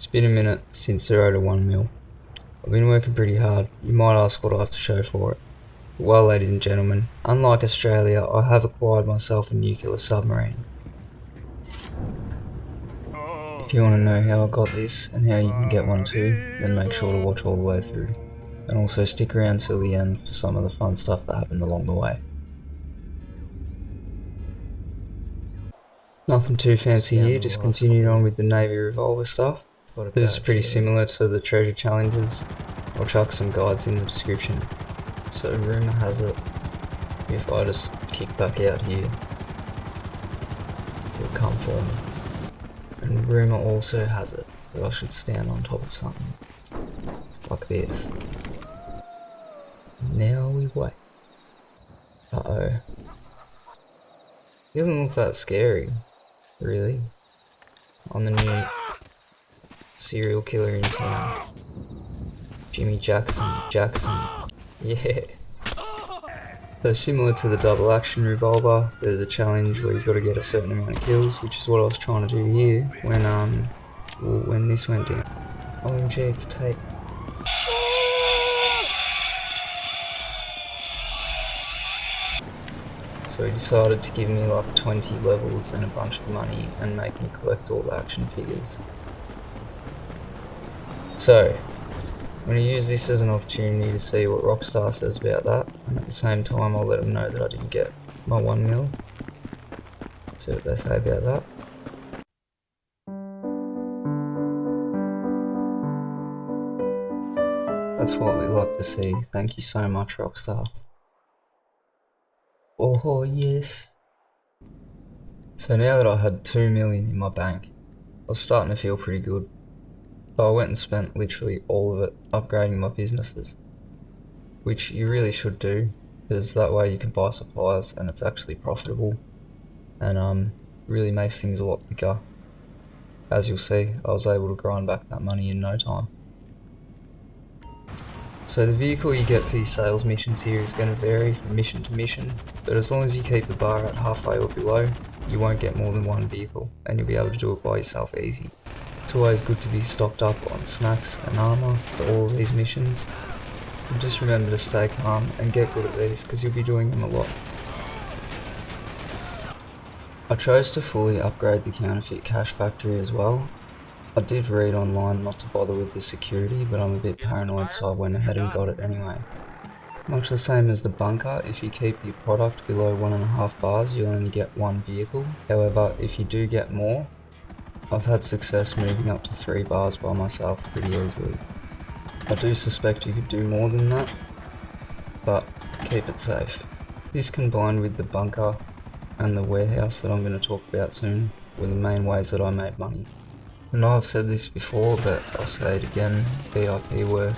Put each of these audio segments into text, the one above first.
It's been a minute since 0 to 1 mil. I've been working pretty hard. You might ask what I have to show for it. Well, ladies and gentlemen, unlike Australia, I have acquired myself a nuclear submarine. If you want to know how I got this and how you can get one too, then make sure to watch all the way through. And also stick around till the end for some of the fun stuff that happened along the way. Nothing too fancy here, just continuing on with the Navy Revolver stuff. This is pretty similar to the treasure challenges. I'll chuck some guides in the description. So rumour has it, if I just kick back out here, it'll come for me. And rumour also has it that I should stand on top of something, like this. Now we wait. Uh-oh. He doesn't look that scary, really. I'm the new serial killer in town. Jimmy Jackson. Yeah. So similar to the double action revolver, there's a challenge where you've got to get a certain amount of kills, which is what I was trying to do here when this went down. OMG, it's tape. So he decided to give me like 20 levels and a bunch of money and make me collect all the action figures. So, I'm going to use this as an opportunity to see what Rockstar says about that, and at the same time I'll let them know that I didn't get my 1 mil. See what they say about that. That's what we like to see. Thank you so much, Rockstar. Oh yes. So now that I had 2 million in my bank, I was starting to feel pretty good. So I went and spent literally all of it upgrading my businesses, which you really should do, because that way you can buy supplies and it's actually profitable, and really makes things a lot quicker. As you'll see, I was able to grind back that money in no time. So the vehicle you get for your sales missions here is going to vary from mission to mission, but as long as you keep the bar at halfway or below, you won't get more than one vehicle, and you'll be able to do it by yourself easy. It's always good to be stocked up on snacks and armour for all of these missions. And just remember to stay calm and get good at these, because you'll be doing them a lot. I chose to fully upgrade the counterfeit cash factory as well. I did read online not to bother with the security, but I'm a bit paranoid, so I went ahead and got it anyway. Much the same as the bunker, if you keep your product below 1.5 bars you'll only get 1 vehicle. However, if you do get more, I've had success moving up to 3 bars by myself pretty easily. I do suspect you could do more than that, but keep it safe. This combined with the bunker and the warehouse that I'm going to talk about soon were the main ways that I made money. I know I've said this before, but I'll say it again, VIP were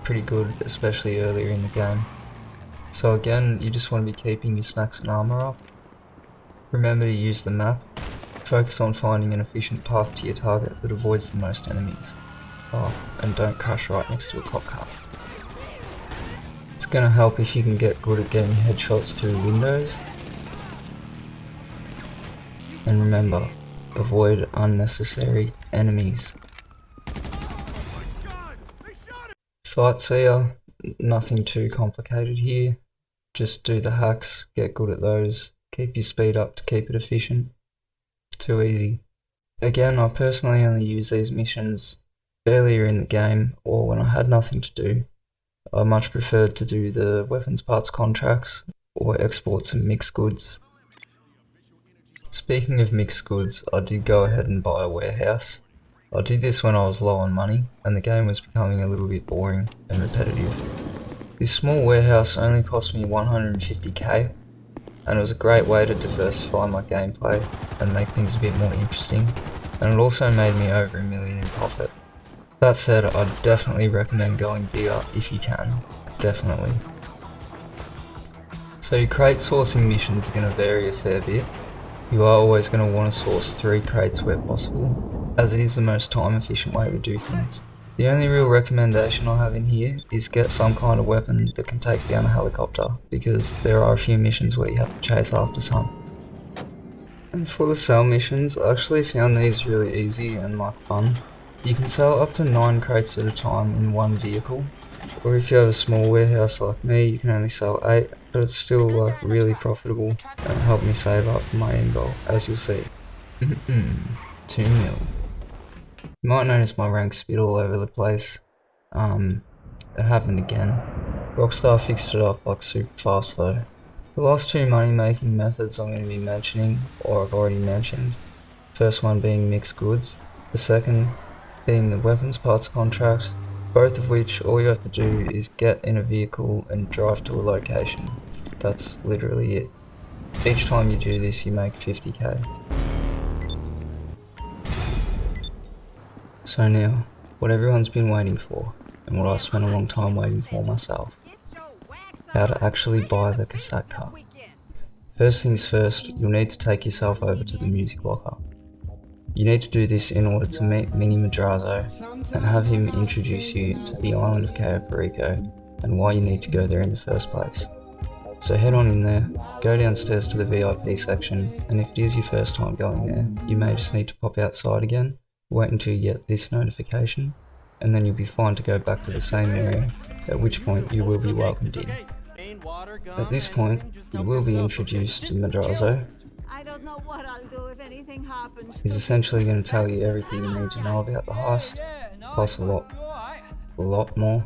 pretty good, especially earlier in the game. So again, you just want to be keeping your snacks and armour up. Remember to use the map. Focus on finding an efficient path to your target that avoids the most enemies. Oh, and don't crash right next to a cop car. It's going to help if you can get good at getting headshots through windows. And remember, avoid unnecessary enemies. Sightseer, nothing too complicated here. Just do the hacks, get good at those, keep your speed up to keep it efficient. Too easy. Again, I personally only use these missions earlier in the game or when I had nothing to do. I much preferred to do the weapons parts contracts or export some mixed goods. Speaking of mixed goods, I did go ahead and buy a warehouse. I did this when I was low on money and the game was becoming a little bit boring and repetitive. This small warehouse only cost me 150k, and it was a great way to diversify my gameplay and make things a bit more interesting, and it also made me over $1 million in profit. That said, I'd definitely recommend going bigger if you can, definitely. So your crate sourcing missions are going to vary a fair bit. You are always going to want to source 3 crates where possible, as it is the most time efficient way to do things. The only real recommendation I have in here is get some kind of weapon that can take down a helicopter, because there are a few missions where you have to chase after some. And for the cell missions, I actually found these really easy and like fun. You can sell up to 9 crates at a time in one vehicle, or if you have a small warehouse like me, you can only sell 8, but it's still like really profitable and helped me save up for my end goal, as you'll see. 2 mil. You might notice my ranks a bit all over the place. It happened again. Rockstar fixed it up like super fast though. The last 2 money making methods I'm going to be mentioning, or I've already mentioned. First one being mixed goods, the second being the weapons parts contract, both of which all you have to do is get in a vehicle and drive to a location. That's literally it. Each time you do this you make 50k. So now, what everyone's been waiting for, and what I spent a long time waiting for myself. How to actually buy the Kosatka. First things first, you'll need to take yourself over to the music locker. You need to do this in order to meet Mini Madrazo and have him introduce you to the island of Cayo Perico and why you need to go there in the first place. So head on in there, go downstairs to the VIP section, and if it is your first time going there, you may just need to pop outside again, wait until you get this notification, and then you'll be fine to go back to the same area, at which point you will be welcomed in. At this point, you will be introduced to Madrazo. He's essentially going to tell you everything you need to know about the heist, plus a lot more.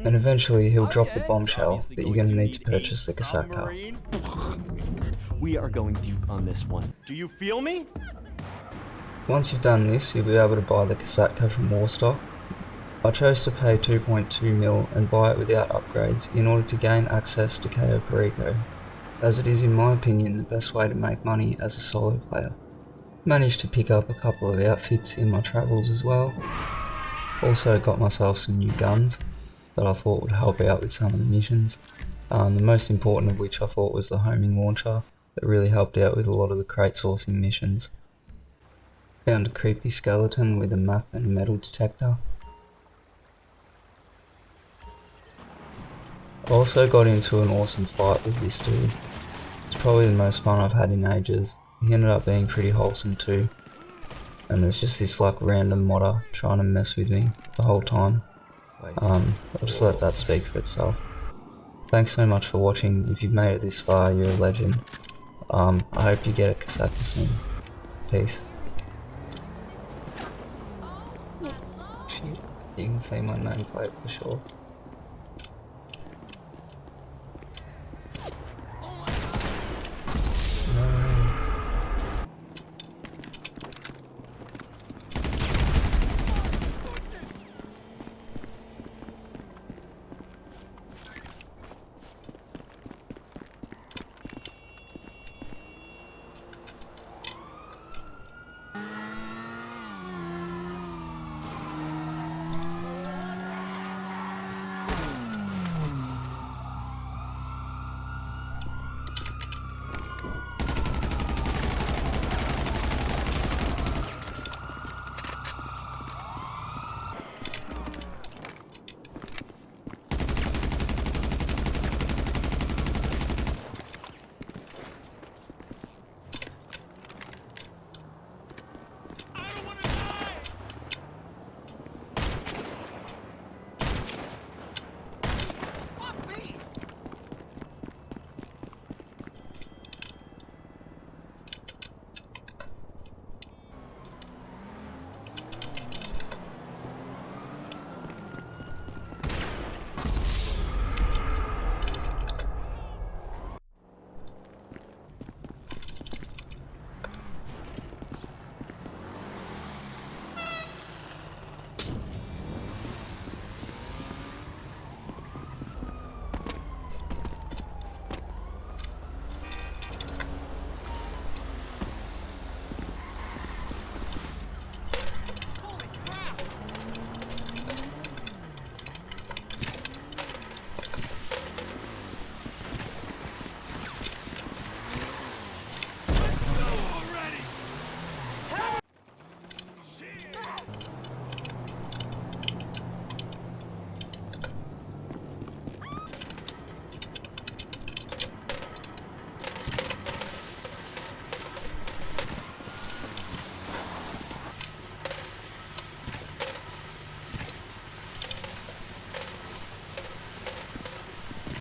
And eventually he'll drop the bombshell that you're going to need to purchase the Kosatka. We are going deep on this one. Do you feel me? Once you've done this, you'll be able to buy the Kosatka from Warstock. I chose to pay 2.2 mil and buy it without upgrades in order to gain access to Cayo Perico, as it is in my opinion the best way to make money as a solo player. Managed to pick up a couple of outfits in my travels as well. Also got myself some new guns that I thought would help out with some of the missions. The most important of which I thought was the homing launcher that really helped out with a lot of the crate sourcing missions. Found a creepy skeleton with a map and a metal detector. I also got into an awesome fight with this dude. It's probably the most fun I've had in ages. He ended up being pretty wholesome too. And there's just this like random modder trying to mess with me the whole time. I'll just let that speak for itself. Thanks so much for watching. If you've made it this far, you're a legend. I hope you get a Kosatka soon. Peace. Shit, you can see my nameplate for sure.